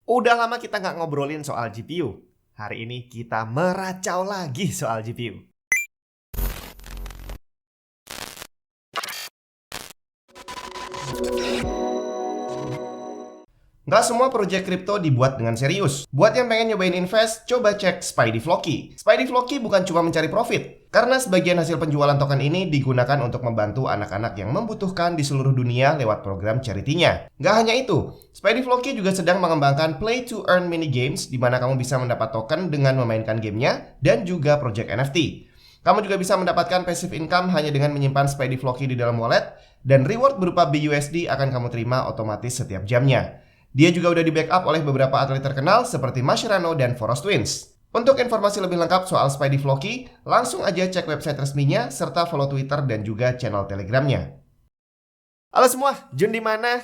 Udah lama kita nggak ngobrolin soal GPU. Hari ini kita meracau lagi soal GPU. Nggak semua proyek kripto dibuat dengan serius. Buat yang pengen nyobain invest, coba cek SpideyFloki. SpideyFloki bukan cuma mencari profit, karena sebagian hasil penjualan token ini digunakan untuk membantu anak-anak yang membutuhkan di seluruh dunia lewat program charity-nya. Nggak hanya itu, SpideyFloki juga sedang mengembangkan Play to Earn mini games, di mana kamu bisa mendapat token dengan memainkan gamenya, dan juga project NFT. Kamu juga bisa mendapatkan passive income hanya dengan menyimpan SpideyFloki di dalam wallet, dan reward berupa BUSD akan kamu terima otomatis setiap jamnya. Dia juga udah di-backup oleh beberapa atlet terkenal seperti Mascherano dan Forest Twins. Untuk informasi lebih lengkap soal SpideyFloki, langsung aja cek website resminya serta follow Twitter dan juga channel Telegramnya. Halo semua, Jun di mana?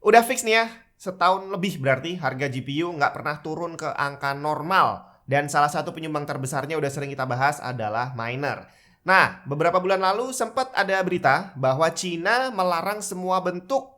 Udah fix nih ya, setahun lebih berarti harga GPU nggak pernah turun ke angka normal. Dan salah satu penyumbang terbesarnya udah sering kita bahas adalah miner. Nah, beberapa bulan lalu sempat ada berita bahwa China melarang semua bentuk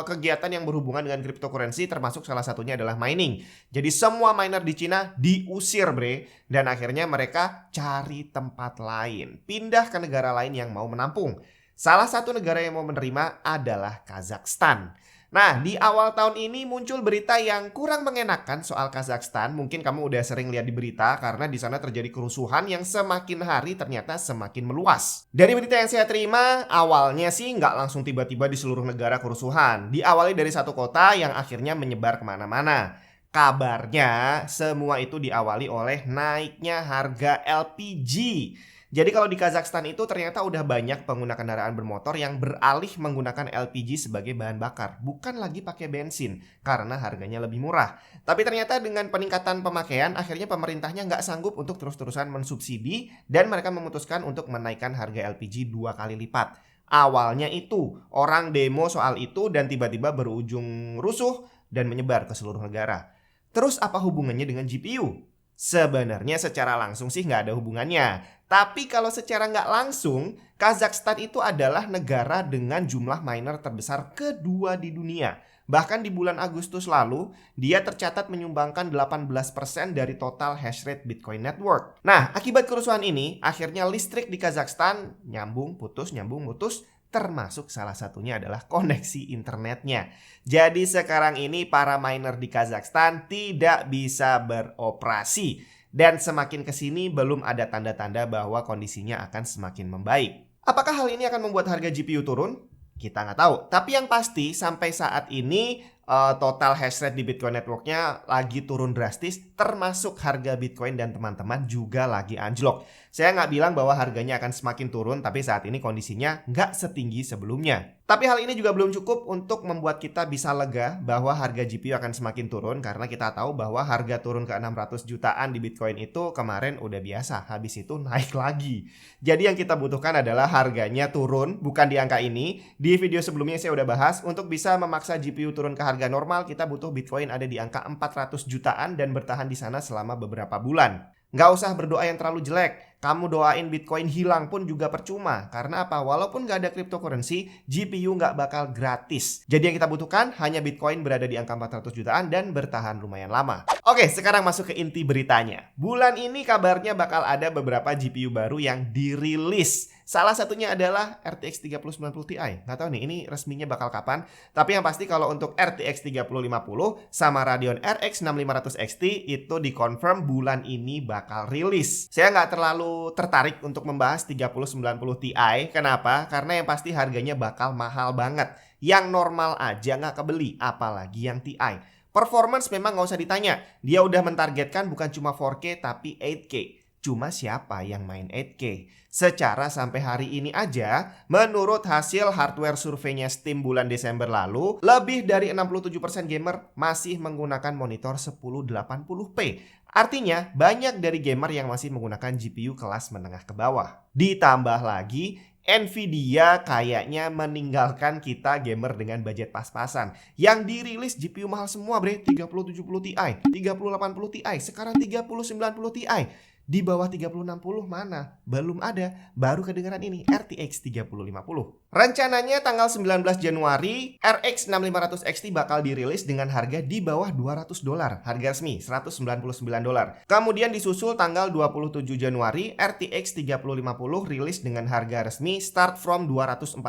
kegiatan yang berhubungan dengan cryptocurrency, termasuk salah satunya adalah mining. Jadi semua miner di Cina diusir bre, dan akhirnya mereka cari tempat lain, pindah ke negara lain yang mau menampung. Salah satu negara yang mau menerima adalah Kazakhstan. Nah, di awal tahun ini muncul berita yang kurang mengenakan soal Kazakhstan. Mungkin kamu udah sering lihat di berita karena di sana terjadi kerusuhan yang semakin hari ternyata semakin meluas. Dari berita yang saya terima, awalnya sih nggak langsung tiba-tiba di seluruh negara kerusuhan. Diawali dari satu kota yang akhirnya menyebar kemana-mana. Kabarnya semua itu diawali oleh naiknya harga LPG. Jadi kalau di Kazakhstan itu ternyata udah banyak pengguna kendaraan bermotor yang beralih menggunakan LPG sebagai bahan bakar, bukan lagi pakai bensin karena harganya lebih murah. Tapi ternyata dengan peningkatan pemakaian, akhirnya pemerintahnya nggak sanggup untuk terus-terusan mensubsidi dan mereka memutuskan untuk menaikkan harga LPG 2 kali lipat. Awalnya itu orang demo soal itu dan tiba-tiba berujung rusuh dan menyebar ke seluruh negara. Terus apa hubungannya dengan GPU? Sebenarnya secara langsung sih nggak ada hubungannya. Tapi kalau secara nggak langsung, Kazakhstan itu adalah negara dengan jumlah miner terbesar kedua di dunia. Bahkan di bulan Agustus lalu, dia tercatat menyumbangkan 18% dari total hash rate Bitcoin Network. Nah, akibat kerusuhan ini, akhirnya listrik di Kazakhstan nyambung putus, termasuk salah satunya adalah koneksi internetnya. Jadi sekarang ini para miner di Kazakhstan tidak bisa beroperasi. Dan semakin kesini belum ada tanda-tanda bahwa kondisinya akan semakin membaik. Apakah hal ini akan membuat harga GPU turun? Kita nggak tahu. Tapi yang pasti sampai saat ini total hash rate di Bitcoin Networknya lagi turun drastis, termasuk harga Bitcoin dan teman-teman juga lagi anjlok. Saya nggak bilang bahwa harganya akan semakin turun, tapi saat ini kondisinya nggak setinggi sebelumnya. Tapi hal ini juga belum cukup untuk membuat kita bisa lega bahwa harga GPU akan semakin turun, karena kita tahu bahwa harga turun ke 600 jutaan di Bitcoin itu kemarin udah biasa, habis itu naik lagi. Jadi yang kita butuhkan adalah harganya turun, bukan di angka ini. Di video sebelumnya saya udah bahas, untuk bisa memaksa GPU turun ke harga normal, kita butuh Bitcoin ada di angka 400 jutaan dan bertahan di sana selama beberapa bulan. Nggak usah berdoa yang terlalu jelek. Kamu doain Bitcoin hilang pun juga percuma. Karena apa? Walaupun nggak ada cryptocurrency, GPU nggak bakal gratis. Jadi yang kita butuhkan hanya Bitcoin berada di angka 400 jutaan dan bertahan lumayan lama. Oke, sekarang masuk ke inti beritanya. Bulan ini kabarnya bakal ada beberapa GPU baru yang dirilis. Salah satunya adalah RTX 3090 Ti. Nggak tahu nih ini resminya bakal kapan. Tapi yang pasti kalau untuk RTX 3050 sama Radeon RX 6500 XT itu dikonfirm bulan ini bakal rilis. Saya nggak terlalu tertarik untuk membahas 3090 Ti. Kenapa? Karena yang pasti harganya bakal mahal banget. Yang normal aja nggak kebeli, apalagi yang Ti. Performance memang nggak usah ditanya. Dia udah mentargetkan bukan cuma 4K tapi 8K. Cuma siapa yang main 8K? Secara sampai hari ini aja, menurut hasil hardware surveinya Steam bulan Desember lalu, lebih dari 67% gamer masih menggunakan monitor 1080p. Artinya, banyak dari gamer yang masih menggunakan GPU kelas menengah ke bawah. Ditambah lagi, Nvidia kayaknya meninggalkan kita gamer dengan budget pas-pasan. Yang dirilis GPU mahal semua bre, 3070 Ti, 3080 Ti, sekarang 3090 Ti. Di bawah 3060 mana? Belum ada. Baru kedengaran ini, RTX 3050. Rencananya tanggal 19 Januari, RX 6500 XT bakal dirilis dengan harga di bawah $200. Harga resmi $199. Kemudian disusul tanggal 27 Januari, RTX 3050 rilis dengan harga resmi start from $249.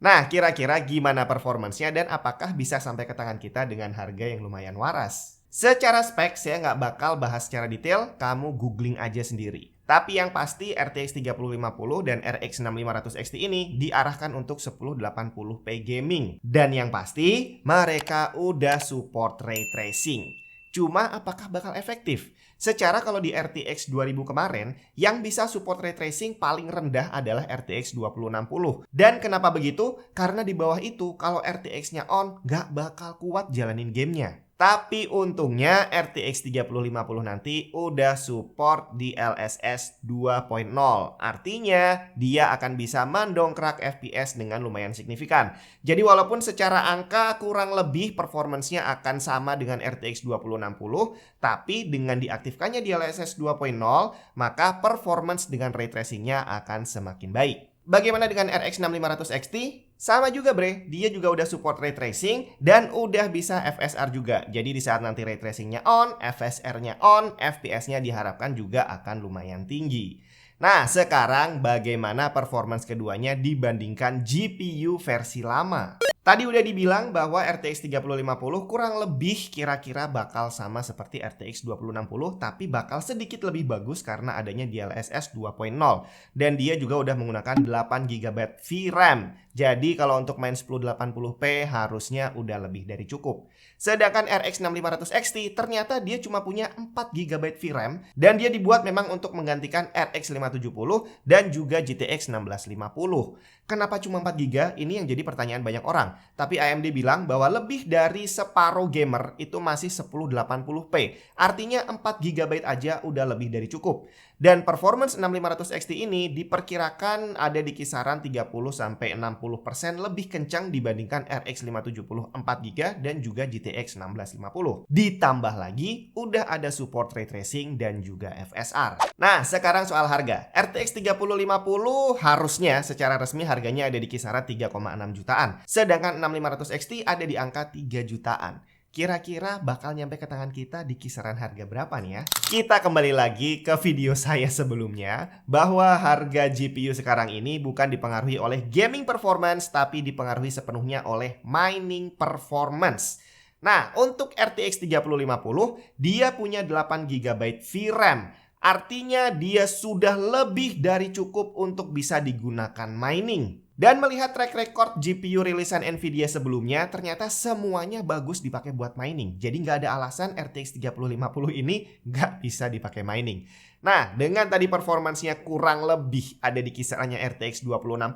Nah, kira-kira gimana performance-nya dan apakah bisa sampai ke tangan kita dengan harga yang lumayan waras? Secara spek saya nggak bakal bahas secara detail, kamu googling aja sendiri. Tapi yang pasti RTX 3050 dan RX 6500 XT ini diarahkan untuk 1080p gaming. Dan yang pasti mereka udah support ray tracing. Cuma apakah bakal efektif? Secara kalau di RTX 2000 kemarin, yang bisa support ray tracing paling rendah adalah RTX 2060. Dan kenapa begitu? Karena di bawah itu kalau RTX-nya on, nggak bakal kuat jalanin gamenya. Tapi untungnya RTX 3050 nanti udah support DLSS 2.0. Artinya dia akan bisa mendongkrak FPS dengan lumayan signifikan. Jadi walaupun secara angka kurang lebih performance-nya akan sama dengan RTX 2060, tapi dengan diaktifkannya DLSS 2.0, maka performance dengan ray tracing-nya akan semakin baik. Bagaimana dengan RX 6500 XT? Sama juga bre, dia juga udah support ray tracing dan udah bisa FSR juga. Jadi di saat nanti ray tracingnya on, FSR-nya on, FPS-nya diharapkan juga akan lumayan tinggi. Nah, sekarang bagaimana performance keduanya dibandingkan GPU versi lama? Tadi udah dibilang bahwa RTX 3050 kurang lebih kira-kira bakal sama seperti RTX 2060, tapi bakal sedikit lebih bagus karena adanya DLSS 2.0. Dan dia juga udah menggunakan 8GB VRAM. Jadi kalau untuk main 1080p harusnya udah lebih dari cukup. Sedangkan RX 6500 XT ternyata dia cuma punya 4GB VRAM dan dia dibuat memang untuk menggantikan RX 570 dan juga GTX 1650. Kenapa cuma 4GB? Ini yang jadi pertanyaan banyak orang. Tapi AMD bilang bahwa lebih dari separuh gamer itu masih 1080p. Artinya 4GB aja udah lebih dari cukup. Dan performance 6500 XT ini diperkirakan ada di kisaran 30-60% lebih kencang dibandingkan RX 570 4GB dan juga GTX 1650. Ditambah lagi udah ada support ray tracing dan juga FSR. Nah, sekarang soal harga. RTX 3050 harusnya secara resmi harganya ada di kisaran 3,6 jutaan. Sedangkan 6500 XT ada di angka 3 jutaan. Kira-kira bakal nyampe ke tangan kita di kisaran harga berapa nih ya? Kita kembali lagi ke video saya sebelumnya bahwa harga GPU sekarang ini bukan dipengaruhi oleh gaming performance tapi dipengaruhi sepenuhnya oleh mining performance. Nah, untuk RTX 3050 dia punya 8GB VRAM. Artinya dia sudah lebih dari cukup untuk bisa digunakan mining. Dan melihat track record GPU rilisan Nvidia sebelumnya, ternyata semuanya bagus dipakai buat mining. Jadi nggak ada alasan RTX 3050 ini nggak bisa dipakai mining. Nah, dengan tadi performancenya kurang lebih ada di kisarannya RTX 2060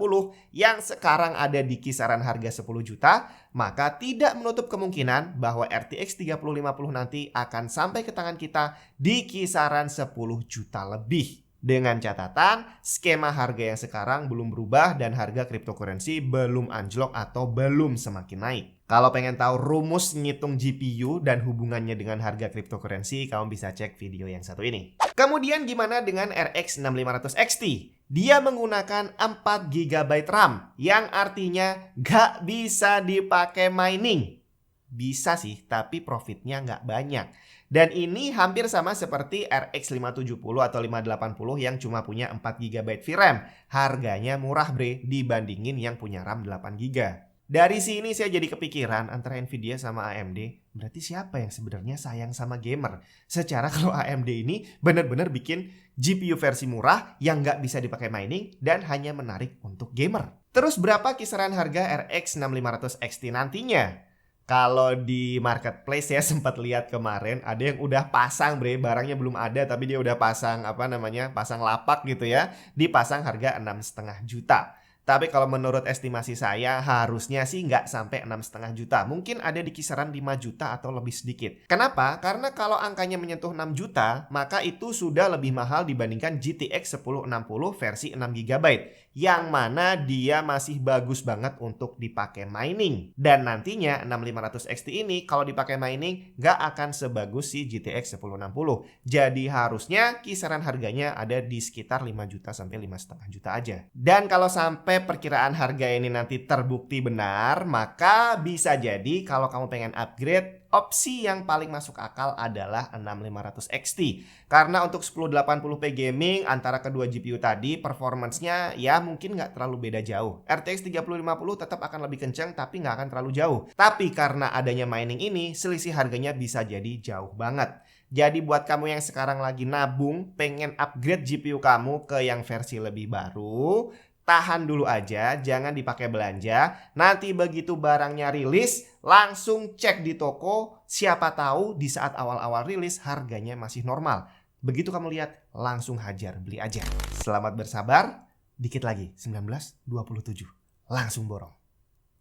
yang sekarang ada di kisaran harga 10 juta, maka tidak menutup kemungkinan bahwa RTX 3050 nanti akan sampai ke tangan kita di kisaran 10 juta lebih. Dengan catatan, skema harga yang sekarang belum berubah dan harga cryptocurrency belum anjlok atau belum semakin naik. Kalau pengen tahu rumus ngitung GPU dan hubungannya dengan harga cryptocurrency, kamu bisa cek video yang satu ini. Kemudian gimana dengan RX 6500 XT? Dia menggunakan 4GB RAM, yang artinya nggak bisa dipakai mining. Bisa sih, tapi profitnya nggak banyak. Dan ini hampir sama seperti RX 570 atau 580 yang cuma punya 4GB VRAM. Harganya murah bre dibandingin yang punya RAM 8GB. Dari sini saya jadi kepikiran antara Nvidia sama AMD. Berarti siapa yang sebenarnya sayang sama gamer? Secara kalau AMD ini benar-benar bikin GPU versi murah yang nggak bisa dipakai mining dan hanya menarik untuk gamer. Terus berapa kisaran harga RX 6500 XT nantinya? Kalau di marketplace saya sempat lihat kemarin ada yang udah pasang bre, barangnya belum ada tapi dia udah pasang pasang lapak gitu ya, dipasang harga 6,5 juta. Tapi kalau menurut estimasi saya harusnya sih nggak sampai 6,5 juta. Mungkin ada di kisaran 5 juta atau lebih sedikit. Kenapa? Karena kalau angkanya menyentuh 6 juta, maka itu sudah lebih mahal dibandingkan GTX 1060 versi 6 GB. Yang mana dia masih bagus banget untuk dipakai mining. Dan nantinya 6500 XT ini kalau dipakai mining nggak akan sebagus si GTX 1060. Jadi harusnya kisaran harganya ada di sekitar 5 juta sampai 5,5 juta aja. Dan kalau sampai perkiraan harga ini nanti terbukti benar, maka bisa jadi kalau kamu pengen upgrade, opsi yang paling masuk akal adalah 6500 XT. Karena untuk 1080p gaming antara kedua GPU tadi, performance-nya ya mungkin nggak terlalu beda jauh. RTX 3050 tetap akan lebih kencang tapi nggak akan terlalu jauh. Tapi karena adanya mining ini, selisih harganya bisa jadi jauh banget. Jadi buat kamu yang sekarang lagi nabung, pengen upgrade GPU kamu ke yang versi lebih baru, tahan dulu aja, jangan dipakai belanja. Nanti begitu barangnya rilis, langsung cek di toko. Siapa tahu di saat awal-awal rilis harganya masih normal. Begitu kamu lihat, langsung hajar, beli aja. Selamat bersabar, dikit lagi, 19.27. Langsung borong.